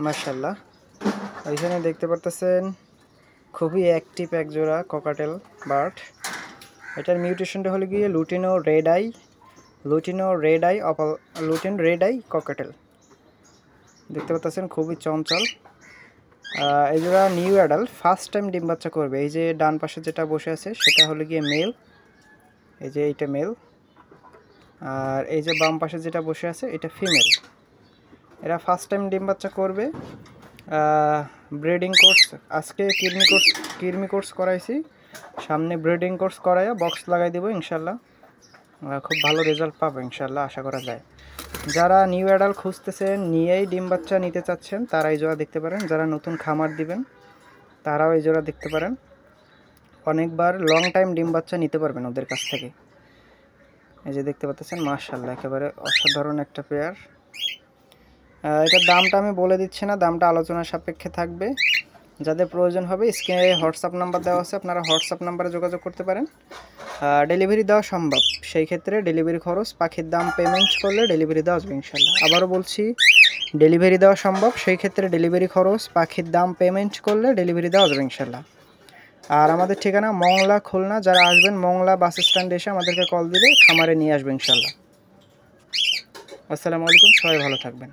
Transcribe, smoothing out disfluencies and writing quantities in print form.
মাশাআল্লাহ। এখানে দেখতে পারতেছেন খুবই অ্যাক্টিভ এক জোড়া ককাটেল বার্ড। এটার মিউটেশনটা হলো গিয়ে লুটিনো রেড আই ককাটেল। দেখতে পাচ্ছেন খুবই চঞ্চল। এই জোড়া নিউ অ্যাডাল্ট, ফার্স্ট টাইম ডিম বাচ্চা করবে। এই যে ডান পাশে যেটা বসে আছে সেটা হলো গিয়ে মেল, এই যে এইটা মেল। আর এই যে বাম পাশে যেটা বসে আছে এটা ফিমেল। এরা ফার্স্ট টাইম ডিম বাচ্চা করবে। ব্রিডিং কোর্স আজকে কিরমি কোর্স করাইছি, সামনে ব্রিডিং কোর্স করাইয়া বক্স লাগাই দেবো ইনশাল্লাহ। খুব ভালো রেজাল্ট পাবো ইনশাল্লাহ, আশা করা যায়। যারা নিউ অ্যাডাল্ট খুঁজতেছেন, নিয়েই ডিম বাচ্চা নিতে চাচ্ছেন, তারা এই জোড়া দেখতে পারেন। যারা নতুন খামার দিবেন তারাও এই জোড়া দেখতে পারেন। অনেকবার লং টাইম ডিম বাচ্চা নিতে পারবেন ওদের কাছ থেকে। এই যে দেখতে পাচ্ছেন মাশাআল্লাহ, একেবারে অসাধারণ একটা পেয়ার। এটার দামটা আমি বলে দিচ্ছি না, দামটা আলোচনার সাপেক্ষে থাকবে। যাদের প্রয়োজন হবে স্ক্রিনে হোয়াটসঅ্যাপ নাম্বার দেওয়া আছে, আপনারা হোয়াটসঅ্যাপ নাম্বারে যোগাযোগ করতে পারেন। ডেলিভারি দেওয়া সম্ভব, সেই ক্ষেত্রে ডেলিভারি খরচ পাখির দাম পেমেন্ট করলে ডেলিভারি দেওয়া যাবে ইনশাল্লাহ। আবারও বলছি, ডেলিভারি দেওয়া সম্ভব, সেই ক্ষেত্রে ডেলিভারি খরচ পাখির দাম পেমেন্ট করলে ডেলিভারি দেওয়া যাবে ইনশাল্লাহ। আর আমাদের ঠিকানা মংলা, খুলনা। যারা আসবেন মংলা বাস স্ট্যান্ডে এসে আমাদেরকে কল দিলে খামারে নিয়ে আসবেন ইনশাল্লাহ। আসসালামু আলাইকুম, সবাই ভালো থাকবেন।